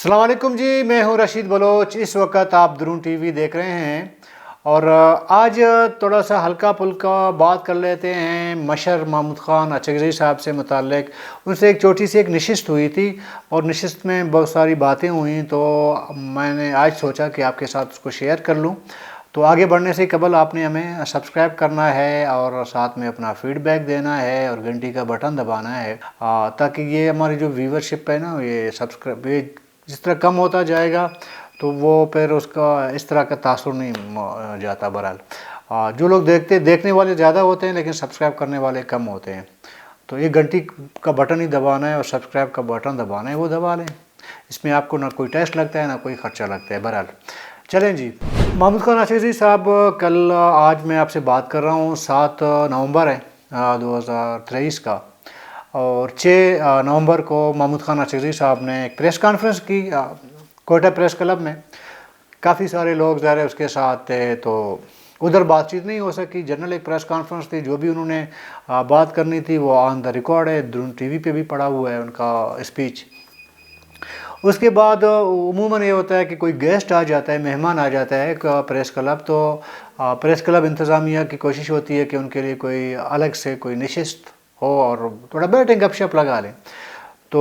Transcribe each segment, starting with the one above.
अस्सलाम वालेकुम जी, मैं हूं रशीद बलोच। इस वक्त आप दरून टीवी देख रहे हैं और आज थोड़ा सा हल्का फुल्का बात कर लेते हैं मशर महमूद ख़ान अचगज़ई साहब से मुताल्लिक। उनसे एक छोटी सी एक नशिस्त हुई थी और नशिस्त में बहुत सारी बातें हुई, तो मैंने आज सोचा कि आपके साथ उसको शेयर कर लूं। तो आगे बढ़ने से कबल आपने हमें सब्सक्राइब करना है और साथ में अपना फीडबैक देना है और घंटी का बटन दबाना है, ताकि ये हमारी जो व्यूवरशिप है ना, ये सब्सक्राइब जिस तरह कम होता जाएगा तो वो फिर उसका इस तरह का तासुर नहीं जाता। बहरहाल जो लोग देखने वाले ज़्यादा होते हैं लेकिन सब्सक्राइब करने वाले कम होते हैं, तो ये घंटी का बटन ही दबाना है और सब्सक्राइब का बटन दबाना है, वो दबा लें। इसमें आपको ना कोई टेस्ट लगता है ना कोई ख़र्चा लगता है। बहरहाल चलें जी, महमूद ख़ान अचगज़ई साहब, कल आज मैं आपसे बात कर रहा हूँ, 7 नवंबर है 2023 का, और 6 नवंबर को महमूद ख़ान अचगज़ई साहब ने एक प्रेस कॉन्फ्रेंस की कोयटा प्रेस क्लब में। काफ़ी सारे लोग ज़ाहिर उसके साथ थे, तो उधर बातचीत नहीं हो सकी। जनरल एक प्रेस कॉन्फ्रेंस थी, जो भी उन्होंने बात करनी थी वो ऑन द रिकॉर्ड है, दरून टीवी पे भी पड़ा हुआ है उनका स्पीच। उसके बाद उमूमन ये होता है कि कोई गेस्ट आ जाता है, मेहमान आ जाता है प्रेस क्लब, तो प्रेस क्लब इंतज़ामिया की कोशिश होती है कि उनके लिए कोई अलग से कोई नशिस्त हो और थोड़ा बैठे गपशप लगा लें। तो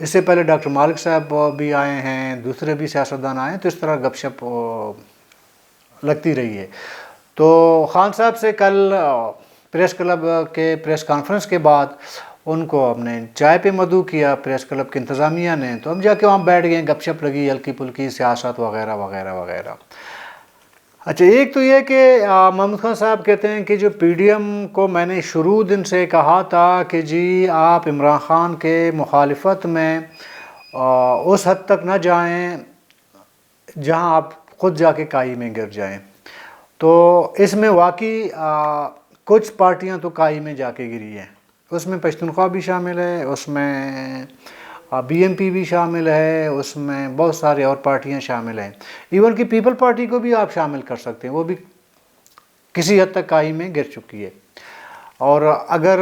इससे पहले डॉक्टर मालिक साहब भी आए हैं, दूसरे भी सियासतदान आए, तो इस तरह गपशप लगती रही है। तो ख़ान साहब से कल प्रेस क्लब के प्रेस कॉन्फ्रेंस के बाद उनको हमने चाय पे मदऊ किया प्रेस क्लब की इंतज़ामिया ने, तो हम जाके वहाँ बैठ गए, गपशप लगी, हल्की फुल्की सियासत वगैरह वगैरह वगैरह। अच्छा, एक तो ये कि महमूद ख़ान साहब कहते हैं कि जो पीडीएम को मैंने शुरू दिन से कहा था कि जी आप इमरान ख़ान के मुखालिफत में उस हद तक न जाएं जहां आप ख़ुद जाके काई में गिर जाएं। तो इसमें वाकई कुछ पार्टियां तो काई में जाके गिरी हैं, उसमें पश्तूनख्वा भी शामिल है, उसमें बीएमपी भी शामिल है, उसमें बहुत सारे और पार्टियां शामिल हैं। इवन कि पीपल पार्टी को भी आप शामिल कर सकते हैं, वो भी किसी हद तक काई में गिर चुकी है। और अगर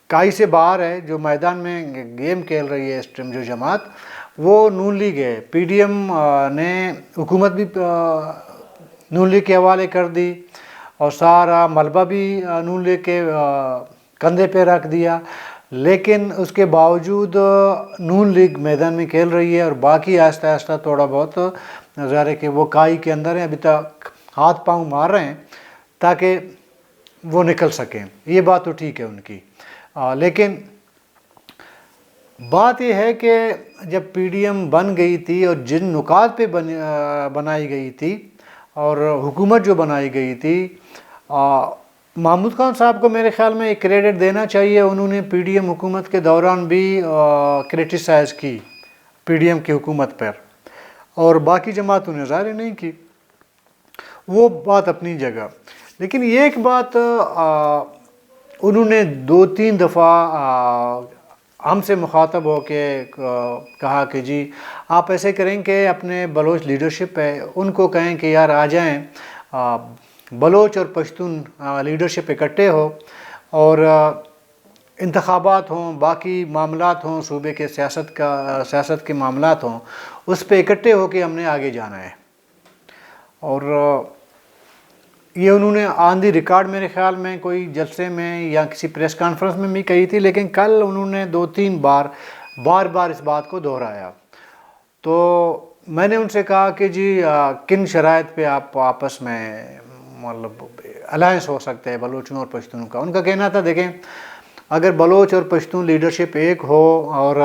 काई से बाहर है, जो मैदान में गेम खेल रही है इस टाइम जो जमात, वो नून लीग है। पीडीएम ने हुकूमत भी नून लीग के हवाले कर दी और सारा मलबा भी नून लीग के कंधे पे रख दिया, लेकिन उसके बावजूद नून लीग मैदान में खेल रही है और बाकी आहिस्ता आहिस्ता थोड़ा बहुत ज़ाहिर है कि वो काई के अंदर है, अभी तक हाथ पांव मार रहे हैं ताकि वो निकल सकें। ये बात तो ठीक है उनकी, लेकिन बात यह है कि जब पीडीएम बन गई थी और जिन नुकात पे बनाई गई थी और हुकूमत जो बनाई गई थी, महमूद ख़ान साहब को मेरे ख़्याल में एक क्रेडिट देना चाहिए। उन्होंने पीडीएम हुकूमत के दौरान भी क्रिटिसाइज़ की पीडीएम की हुकूमत पर, और बाकी जमातों ने ज़ाहिर नहीं की, वो बात अपनी जगह। लेकिन ये एक बात उन्होंने 2-3 दफ़ा हमसे मुखातब हो के कहा कि जी आप ऐसे करें कि अपने बलोच लीडरशिप है उनको कहें कि यार आ जाएं, बलोच और पश्तून लीडरशिप इकट्ठे हो और इंतखाबात हों, बाकी मामलात हों, सूबे के सियासत के मामलात हों, उस पर इकट्ठे हो के हमने आगे जाना है। और ये उन्होंने ऑन दी रिकॉर्ड मेरे ख़्याल में कोई जलसे में या किसी प्रेस कॉन्फ्रेंस में भी कही थी, लेकिन कल उन्होंने 2-3 बार इस बात को दोहराया। तो मैंने उनसे कहा कि जी किन शराइत पे आप आपस में मतलब अलायंस हो सकते हैं बलोचों और पश्तूनों का। उनका कहना था देखें, अगर बलोच और पश्तून लीडरशिप एक हो और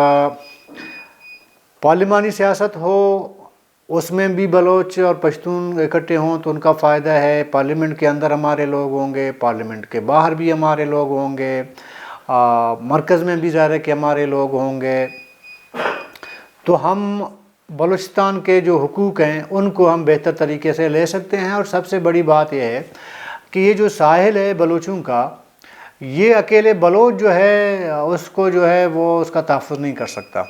पार्लिमानी सियासत हो, उसमें भी बलोच और पश्तून इकट्ठे हों तो उनका फ़ायदा है। पार्लियामेंट के अंदर हमारे लोग होंगे, पार्लियामेंट के बाहर भी हमारे लोग होंगे, मरकज़ में भी ज़ाहिर है कि हमारे लोग होंगे, तो हम बलूचिस्तान के जो हुकूक हैं उनको हम बेहतर तरीके से ले सकते हैं। और सबसे बड़ी बात यह है कि ये जो साहिल है बलोचों का, ये अकेले बलोच जो है उसको जो है वो उसका तहफ़्फ़ुज़ नहीं कर सकता।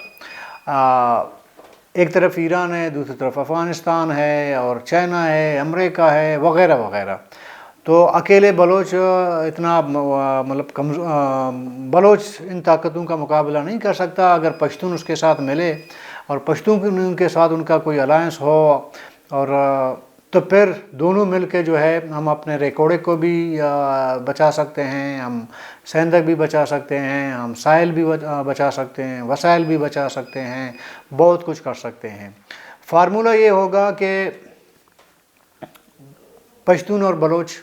एक तरफ ईरान है, दूसरी तरफ अफ़गानिस्तान है और चाइना है, अमेरिका है वग़ैरह वग़ैरह। तो अकेले बलोच इतना मतलब बलोच इन ताकतों का मुकाबला नहीं कर सकता। अगर पश्तून उसके साथ मिले اور پشتون کے ساتھ ان کا کوئی الائنس ہو، اور تو پھر دونوں مل کے جو ہے ہم اپنے ریکارڈے کو بھی بچا سکتے ہیں، ہم سیندک بھی بچا سکتے ہیں، ہم سائل بھی بچا سکتے ہیں، وسائل بھی بچا سکتے ہیں، بہت کچھ کر سکتے ہیں۔ فارمولہ یہ ہوگا کہ پشتون اور بلوچ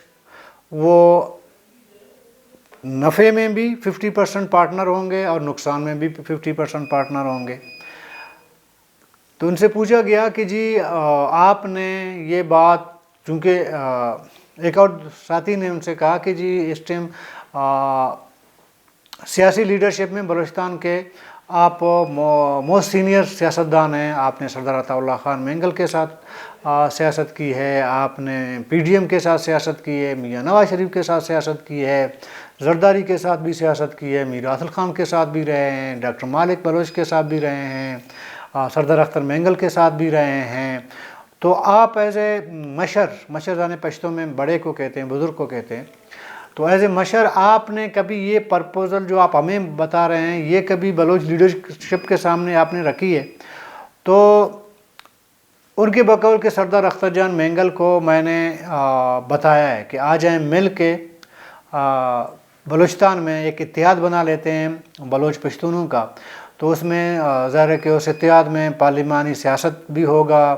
وہ نفع میں بھی 50% پارٹنر ہوں گے اور نقصان میں بھی 50% پارٹنر ہوں گے۔ تو ان سے پوچھا گیا کہ جی آپ نے یہ بات، چونکہ ایک اور ساتھی نے ان سے کہا کہ جی اس ٹائم سیاسی لیڈرشپ میں بلوچستان کے آپ موسٹ سینئر سیاستدان ہیں، آپ نے سردار عطا اللہ خان مینگل کے ساتھ سیاست کی ہے، آپ نے پی ڈی ایم کے ساتھ سیاست کی ہے، میاں نواز شریف کے ساتھ سیاست کی ہے، زرداری کے ساتھ بھی سیاست کی ہے، میر عادل خان کے ساتھ بھی رہے ہیں، ڈاکٹر مالک بلوچ کے ساتھ بھی رہے ہیں، سردار اختر مینگل کے ساتھ بھی رہے ہیں۔ تو آپ ایز اے مشر زانے پشتوں میں بڑے کو کہتے ہیں، بزرگ کو کہتے ہیں، تو ایز اے مشر آپ نے کبھی یہ پرپوزل جو آپ ہمیں بتا رہے ہیں یہ کبھی بلوچ لیڈرشپ کے سامنے آپ نے رکھی ہے؟ تو ان کے بقول کے سردار اختر جان مینگل کو میں نے بتایا ہے کہ آ جائیں مل کے بلوچستان میں ایک اتحاد بنا لیتے ہیں بلوچ پشتونوں کا، تو اس میں ظاہر ہے کہ اس اتحاد میں پارلیمانی سیاست بھی ہوگا،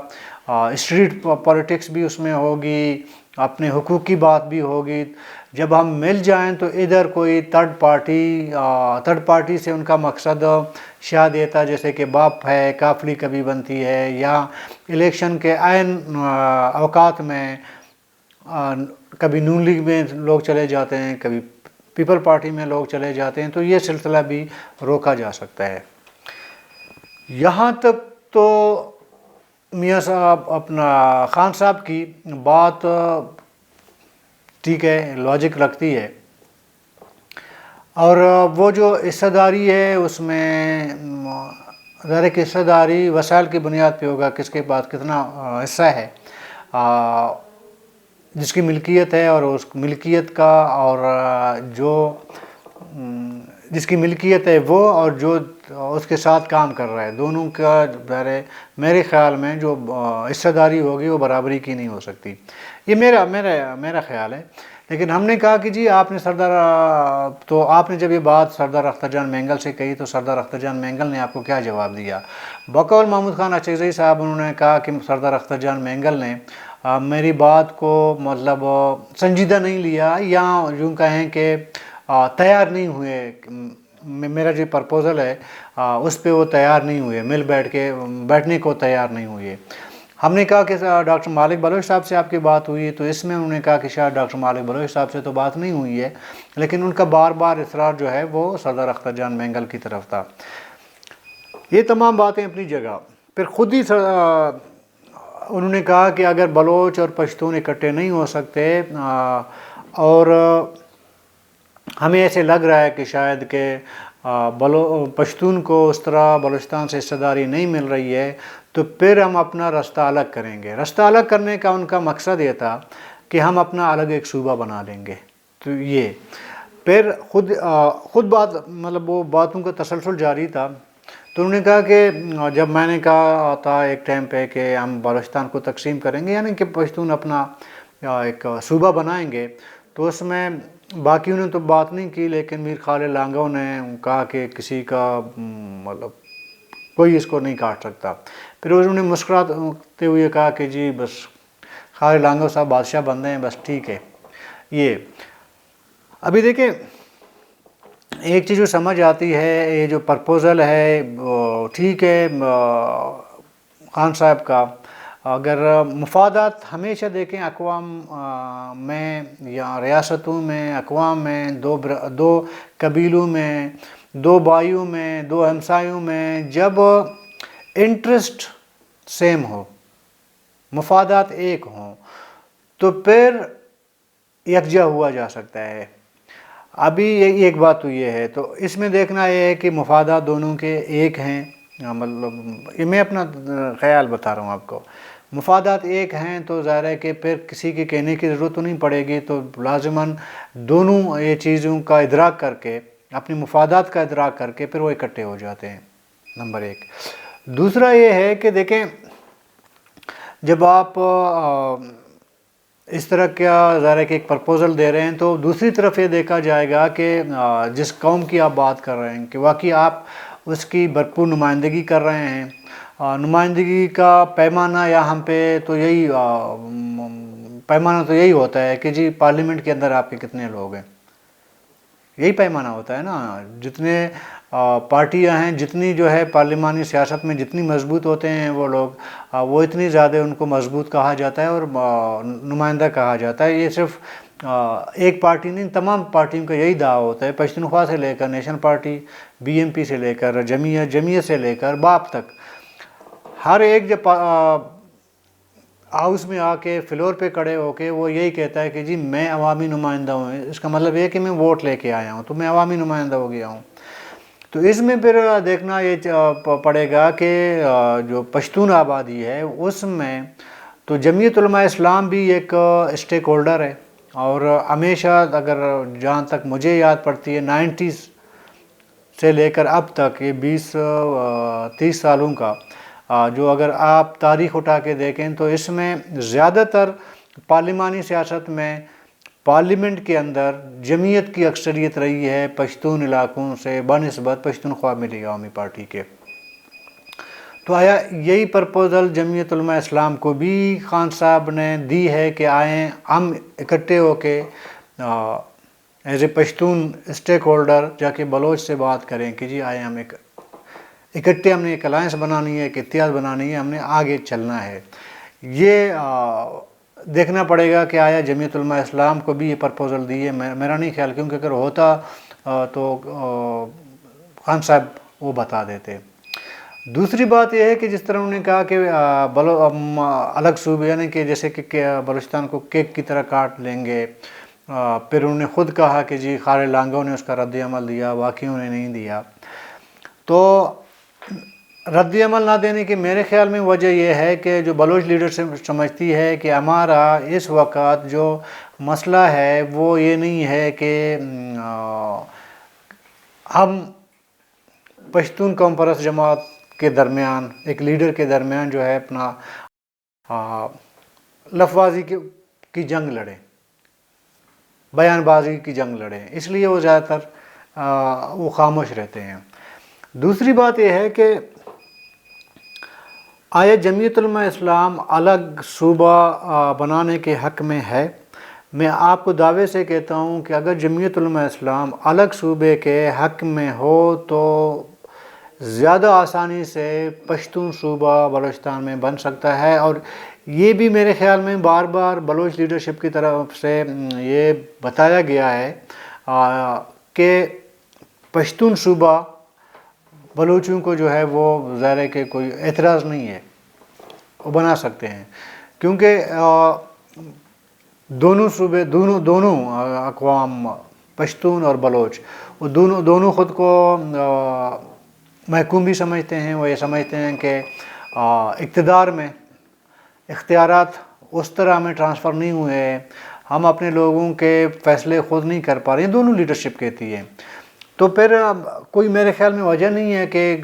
اسٹریٹ پالیٹکس بھی اس میں ہوگی، اپنے حقوق کی بات بھی ہوگی۔ جب ہم مل جائیں تو ادھر کوئی تھرڈ پارٹی سے ان کا مقصد شاید دیتا، جیسے کہ باپ ہے، کافلی کبھی بنتی ہے، یا الیکشن کے عین اوقات میں کبھی نون لیگ میں لوگ چلے جاتے ہیں، کبھی پیپل پارٹی میں لوگ چلے جاتے ہیں، تو یہ سلسلہ بھی روکا جا سکتا ہے۔ یہاں تک تو میاں صاحب اپنا خان صاحب کی بات ٹھیک ہے، لاجک رکھتی ہے، اور وہ جو حصہ داری ہے اس میں ظاہر ہے کہ حصہ داری وسائل کی بنیاد پہ ہوگا، کس کے پاس کتنا حصہ ہے، جس کی ملکیت ہے، اور اس ملکیت کا اور جو جس کی ملکیت ہے وہ اور جو اس کے ساتھ کام کر رہا ہے، دونوں کا میرے خیال میں جو حصہ داری ہوگی وہ برابری کی نہیں ہو سکتی، یہ میرا خیال ہے۔ لیکن ہم نے کہا کہ جی آپ نے تو آپ نے جب یہ بات سردار اختر جان مینگل سے کہی تو سردار اختر جان مینگل نے آپ کو کیا جواب دیا؟ بقول محمود خان اچکزئی صاحب انہوں نے کہا کہ سردار اختر جان مینگل نے میری بات کو مطلب سنجیدہ نہیں لیا، یا یوں کہیں کہ تیار نہیں ہوئے، میرا جو پرپوزل ہے اس پہ وہ تیار نہیں ہوئے، بیٹھنے کو تیار نہیں ہوئے۔ ہم نے کہا کہ ڈاکٹر مالک بلوچ صاحب سے آپ کی بات ہوئی ہے، تو اس میں انہوں نے کہا کہ شاید ڈاکٹر مالک بلوچ صاحب سے تو بات نہیں ہوئی ہے، لیکن ان کا بار بار اصرار جو ہے وہ سردار اختر جان مینگل کی طرف تھا۔ یہ تمام باتیں اپنی جگہ، پھر خود ہی انہوں نے کہا کہ اگر بلوچ اور پشتون اکٹھے نہیں ہو سکتے، اور ہمیں ایسے لگ رہا ہے کہ شاید کہ پشتون کو اس طرح بلوچستان سے حصہ داری نہیں مل رہی ہے، تو پھر ہم اپنا رستہ الگ کریں گے۔ رستہ الگ کرنے کا ان کا مقصد یہ تھا کہ ہم اپنا الگ ایک صوبہ بنا لیں گے۔ تو یہ پھر خود بات مطلب وہ باتوں کا تسلسل جاری تھا، تو انہوں نے کہا کہ جب میں نے کہا تھا ایک ٹائم پہ کہ ہم بلوچستان کو تقسیم کریں گے، یعنی کہ پشتون اپنا ایک صوبہ بنائیں گے، تو اس میں باقیوں نے تو بات نہیں کی، لیکن میر خالد لانگو نے کہا کہ کسی کا مطلب کوئی اس کو نہیں کاٹ سکتا۔ پھر انہوں نے مسکراتے ہوئے کہا کہ جی بس خالد لانگو صاحب بادشاہ بن رہے ہیں، بس ٹھیک ہے۔ یہ ابھی دیکھیں ایک چیز جو سمجھ آتی ہے، یہ جو پرپوزل ہے ٹھیک ہے خان صاحب کا، اگر مفادات ہمیشہ دیکھیں اقوام میں یا ریاستوں میں، اقوام میں، دو قبیلوں میں، دو بھائیوں میں، دو ہمسایوں میں، جب انٹرسٹ سیم ہو، مفادات ایک ہوں، تو پھر یکجا ہوا جا سکتا ہے۔ ابھی ایک بات تو یہ ہے، تو اس میں دیکھنا یہ ہے کہ مفادات دونوں کے ایک ہیں، مطلب میں اپنا خیال بتا رہا ہوں آپ کو، مفادات ایک ہیں تو ظاہر ہے کہ پھر کسی کے کہنے کی ضرورت تو نہیں پڑے گی، تو لازماً دونوں یہ چیزوں کا ادراک کر کے، اپنی مفادات کا ادراک کر کے پھر وہ اکٹھے ہو جاتے ہیں، نمبر ایک۔ دوسرا یہ ہے کہ دیکھیں جب آپ اس طرح کیا ظاہر ہے کہ ایک پرپوزل دے رہے ہیں تو دوسری طرف یہ دیکھا جائے گا کہ جس قوم کی آپ بات کر رہے ہیں کہ واقعی آپ اس کی بھرپور نمائندگی کر رہے ہیں، نمائندگی کا پیمانہ یا ہم پہ تو یہی پیمانہ تو یہی ہوتا ہے کہ جی پارلیمنٹ کے اندر آپ کے کتنے لوگ ہیں، یہی پیمانہ ہوتا ہے نا. جتنے پارٹیاں ہیں، جتنی جو ہے پارلیمانی سیاست میں جتنی مضبوط ہوتے ہیں وہ لوگ، وہ اتنی زیادہ ان کو مضبوط کہا جاتا ہے اور نمائندہ کہا جاتا ہے. یہ صرف ایک پارٹی نہیں، تمام پارٹیوں کا یہی دعویٰ ہوتا ہے، پشتونخوا سے لے کر national party, B M P سے لے کر جمعیت سے لے کر باپ تک، ہر ایک جب ہاؤس میں آ کے فلور پہ کھڑے ہو کے وہ یہی کہتا ہے کہ جی میں عوامی نمائندہ ہوں. اس کا مطلب یہ ہے کہ میں ووٹ لے کے آیا ہوں تو میں عوامی نمائندہ ہو گیا ہوں. تو اس میں پھر دیکھنا یہ پڑے گا کہ جو پشتون آبادی ہے اس میں تو جمعیت علماء اسلام بھی ایک اسٹیک ہولڈر ہے، اور ہمیشہ اگر جہاں تک مجھے یاد پڑتی ہے 90s سے لے کر اب تک یہ 20-30 سالوں کا جو اگر آپ تاریخ اٹھا کے دیکھیں تو اس میں زیادہ تر پارلیمانی سیاست میں پارلیمنٹ کے اندر جمعیت کی اکثریت رہی ہے پشتون علاقوں سے بنسبت پشتونخوا ملی عوامی پارٹی کے. تو آیا یہی پرپوزل جمعیت علماء اسلام کو بھی خان صاحب نے دی ہے کہ آئیں ہم اکٹھے ہو کے as a Pashtun stake holder جا کے بلوچ سے بات کریں کہ جی آئیں ہم اکٹھے، ہم نے ایک الائنس بنانی ہے، ایک اتحاد بنانی ہے، ہم نے آگے چلنا ہے. یہ دیکھنا پڑے گا کہ آیا جمعیت علماء اسلام کو بھی یہ پرپوزل دی ہے. میرا نہیں خیال، کیونکہ اگر ہوتا تو خان صاحب وہ بتا دیتے. دوسری بات یہ ہے کہ جس طرح انہوں نے کہا کہ الگ صوبے یعنی کہ جیسے کہ بلوچستان کو کیک کی طرح کاٹ لیں گے، پھر انہوں نے خود کہا کہ جی خارِ لانگوں نے اس کا رد عمل دیا، واقعی انہیں نہیں دیا. تو رد عمل نہ دینے کی میرے خیال میں وجہ یہ ہے کہ جو بلوچ لیڈرشپ سمجھتی ہے کہ ہمارا اس وقت جو مسئلہ ہے وہ یہ نہیں ہے کہ ہم پشتون قوم پرست جماعت کے درمیان، ایک لیڈر کے درمیان جو ہے اپنا لفظ کی جنگ لڑیں، بیان بازی کی جنگ لڑیں، اس لیے وہ زیادہ تر وہ خاموش رہتے ہیں. دوسری بات یہ ہے کہ آیا جمعیت علماء اسلام الگ صوبہ بنانے کے حق میں ہے؟ میں آپ کو دعوے سے کہتا ہوں کہ اگر جمعیت علماء اسلام الگ صوبے کے حق میں ہو تو زیادہ آسانی سے پشتون صوبہ بلوچستان میں بن سکتا ہے. اور یہ بھی میرے خیال میں بار بار بلوچ لیڈرشپ کی طرف سے یہ بتایا گیا ہے کہ پشتون صوبہ بلوچوں کو جو ہے وہ ظاہر ہے کہ کوئی اعتراض نہیں ہے، وہ بنا سکتے ہیں، کیونکہ دونوں صوبے، دونوں اقوام پشتون اور بلوچ وہ دونوں خود کو محکوم بھی سمجھتے ہیں. وہ یہ سمجھتے ہیں کہ اقتدار میں اختیارات اس طرح ہمیں ٹرانسفر نہیں ہوئے ہیں، ہم اپنے لوگوں کے فیصلے خود نہیں کر پا رہے ہیں، دونوں لیڈرشپ کہتی ہے. تو پھر کوئی میرے خیال میں وجہ نہیں ہے کہ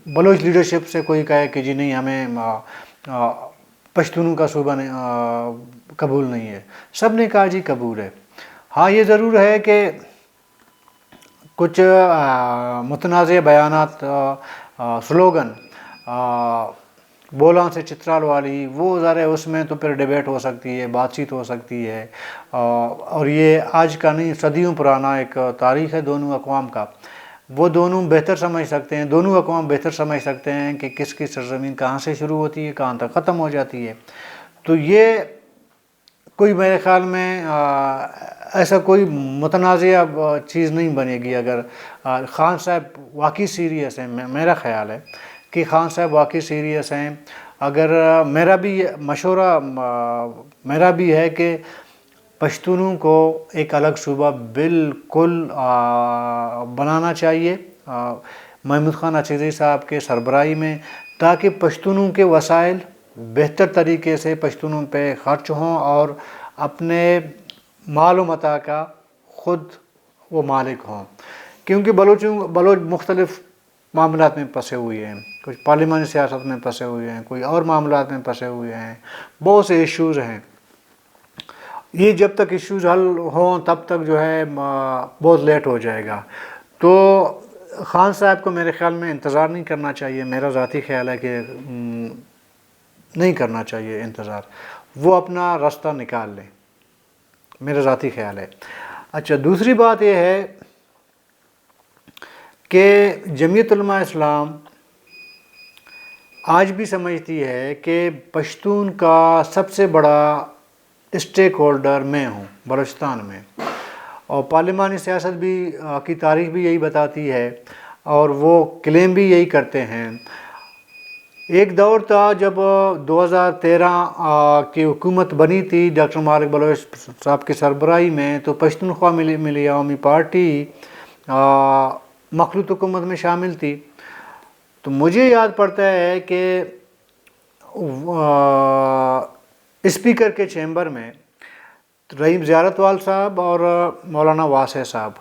بلوچ لیڈرشپ سے کوئی کہے کہ جی نہیں ہمیں پشتونوں کا صوبہ قبول نہیں ہے. سب نے کہا جی قبول ہے. ہاں یہ ضرور ہے کہ کچھ متنازع بیانات، سلوگن، بولاں سے چترال والی، وہ ذرا اس میں تو پھر ڈیبیٹ ہو سکتی ہے، بات چیت ہو سکتی ہے، اور یہ آج کا نہیں صدیوں پرانا ایک تاریخ ہے دونوں اقوام کا. وہ دونوں بہتر سمجھ سکتے ہیں، دونوں اقوام بہتر سمجھ سکتے ہیں کہ کس کی سرزمین کہاں سے شروع ہوتی ہے، کہاں تک ختم ہو جاتی ہے. تو یہ کوئی میرے خیال میں ایسا کوئی متنازع چیز نہیں بنے گی. اگر خان صاحب واقعی سیریس ہیں، میرا خیال ہے کہ خان صاحب واقعی سیریس ہیں. اگر میرا بھی مشورہ میرا بھی ہے کہ پشتونوں کو ایک الگ صوبہ بالکل بنانا چاہیے محمود خان اچکزئی صاحب کے سربراہی میں، تاکہ پشتونوں کے وسائل بہتر طریقے سے پشتونوں پہ خرچ ہوں اور اپنے مال و متاع کا خود وہ مالک ہوں. کیونکہ بلوچ مختلف मामलात में फंसे हुए हैं, कुछ पार्लिमानी सियासत में फंसे हुए हैं, कोई और मामलात में फंसे हुए हैं, बहुत से इश्यूज़ हैं। ये जब तक इश्यूज़ हल हों तब तक जो है बहुत लेट हो जाएगा। तो ख़ान साहब को मेरे ख़्याल में इंतज़ार नहीं करना चाहिए, मेरा ज़ाती ख़्याल है कि नहीं करना चाहिए इंतज़ार, वो अपना रास्ता निकाल लें, मेरा ज़ाती ख़्याल है। अच्छा, दूसरी बात ये है कि जमीयत उलमा इस्लाम आज भी समझती है कि पश्तून का सबसे बड़ा स्टेक होल्डर मैं हूँ बलूचिस्तान में, और पार्लिमानी सियासत भी की तारीख भी यही बताती है और वो क्लेम भी यही करते हैं। एक दौर था जब 2013 की हुकूमत बनी थी डॉक्टर मालिक बलोच साहब की सरबराही में, तो पश्तूनख्वा मिली अवामी पार्टी मखलूत हुकूमत में शामिल थी। तो मुझे याद पड़ता है कि स्पीकर के चैम्बर में रहीम ज़ियारतवाल साहब और मौलाना वासे साहब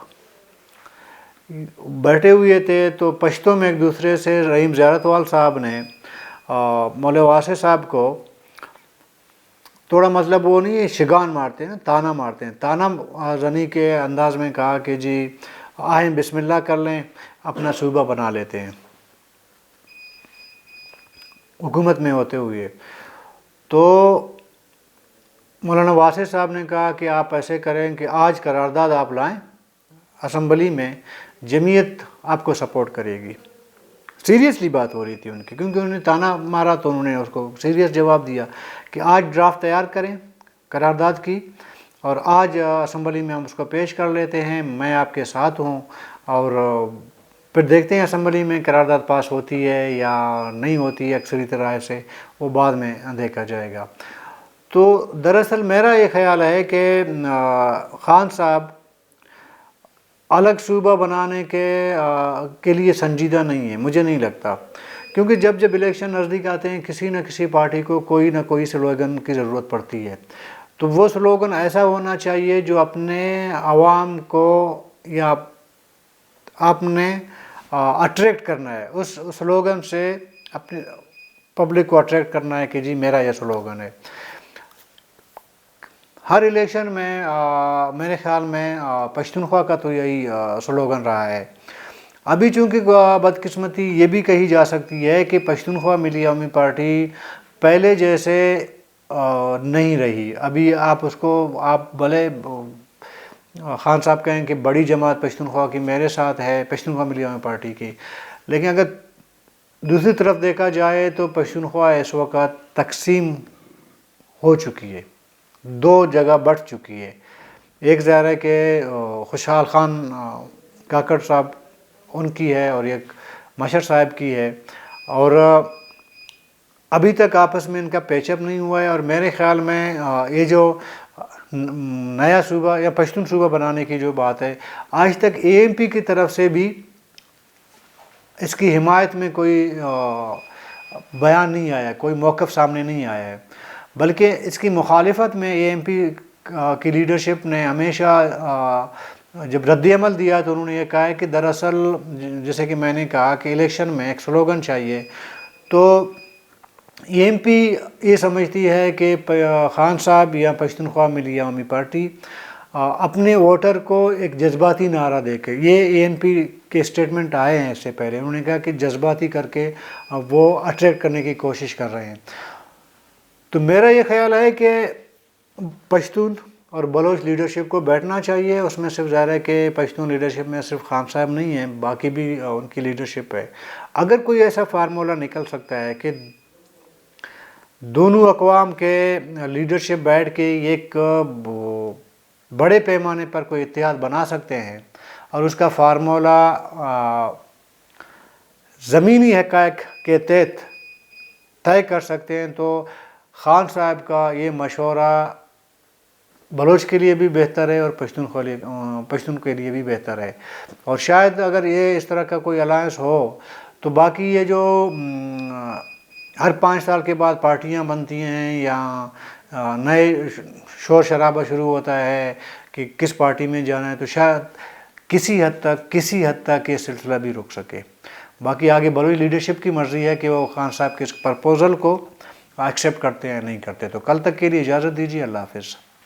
बैठे हुए थे। तो पश्तो में एक दूसरे से रहीम ज़ियारतवाल साहब ने मौलाना वासे साहब को थोड़ा मतलब वो नहीं शिगान मारते हैं, ताना मारते हैं, ताना जनी के अंदाज में कहा कि जी आए बिस्मिल्लाह कर लें, अपना सूबा बना लेते हैं हुकूमत में होते हुए। तो मौलाना वासे साहब ने कहा कि आप ऐसे करें कि आज करारदाद आप लाएं असम्बली में, जमीयत आपको सपोर्ट करेगी। सीरियसली बात हो रही थी उनकी, क्योंकि उन्होंने ताना मारा तो उन्होंने उसको सीरियस जवाब दिया कि आज ड्राफ्ट तैयार करें करारदाद की और आज असम्बली में हम उसको पेश कर लेते हैं, मैं आपके साथ हूँ, और फिर देखते हैं असम्बली में करारदाद पास होती है या नहीं होती है, अक्सरियत राय से वो बाद में देखा जाएगा। तो दरअसल मेरा ये ख्याल है कि ख़ान साहब अलग सूबा बनाने के लिए संजीदा नहीं है, मुझे नहीं लगता, क्योंकि जब जब इलेक्शन नज़दीक आते हैं किसी न किसी पार्टी को कोई ना कोई स्लोगन की ज़रूरत पड़ती है। तो वो स्लोगन ऐसा होना चाहिए जो अपने आवाम को या आपने अट्रैक्ट करना है, उस स्लोगन से अपने पब्लिक को अट्रैक्ट करना है कि जी मेरा यह स्लोगन है। हर इलेक्शन में मेरे ख़्याल में पश्तूनख्वा का तो यही स्लोगन रहा है। अभी चूँकि बदकिस्मती ये भी कही जा सकती है कि पश्तूनख्वा मिली अवामी पार्टी पहले जैसे नहीं रही। अभी आप उसको आप भले ख़ान साहब कहें कि बड़ी जमात पश्तूनख्वा की मेरे साथ है, पश्तूनख्वा मिली अवामी पार्टी की, लेकिन अगर दूसरी तरफ देखा जाए तो पश्तूनख्वा इस वक्त तकसीम हो चुकी है, दो जगह बढ़ चुकी है। एक ज़ाहिर है कि खुशहाल खान काकड़ साहब उनकी है और एक मशर साहब की है, और अभी तक आपस में इनका पैचअप नहीं हुआ है। और मेरे ख़्याल में ये जो नया सूबा या पश्तून सूबा बनाने की जो बात है, आज तक AMP की तरफ से भी इसकी हिमायत में कोई बयान नहीं आया, कोई मौक़िफ़ सामने नहीं आया है, बल्कि इसकी मुखालिफत में AMP की लीडरशिप ने हमेशा जब रद्द-ए-अमल दिया तो उन्होंने ये कहा है कि दरअसल जैसे कि मैंने कहा कि इलेक्शन में एक स्लोगन चाहिए। तो AMP ये समझती है कि ख़ान साहब या पश्तूनख्वा मिली अवामी पार्टी अपने वोटर को एक जज्बाती नारा देके, ये ANP के स्टेटमेंट आए हैं इससे पहले, उन्होंने कहा कि जज्बाती करके वो अट्रैक्ट करने की कोशिश कर रहे हैं। तो मेरा ये ख्याल है कि पश्तून और बलोच लीडरशिप को बैठना चाहिए। उसमें सिर्फ ज़ाहिर है कि पश्तून लीडरशिप में सिर्फ ख़ान साहब नहीं है, बाकी भी उनकी लीडरशिप है। अगर कोई ऐसा फार्मूला निकल सकता है कि दोनों अक़वाम के लीडरशिप बैठ के एक बड़े पैमाने पर कोई इत्तेहाद बना सकते हैं और उसका फार्मूला ज़मीनी हक़ाइक़ के तहत तय कर सकते हैं, तो ख़ान साहब का ये मशवरा बलोच के लिए भी बेहतर है और पश्तून के लिए भी बेहतर है। और शायद अगर ये इस तरह का कोई अलायंस हो तो बाकी ये जो हर 5 साल के बाद पार्टियां बनती हैं या नए शोर शराबा शुरू होता है कि किस पार्टी में जाना है, तो शायद किसी हद तक ये सिलसिला भी रुक सके। باقی آگے بلوچ لیڈرشپ کی مرضی ہے کہ وہ خان صاحب کے اس پرپوزل کو ایکسیپٹ کرتے ہیں یا نہیں کرتے. تو کل تک کے لیے اجازت دیجیے. اللہ حافظ.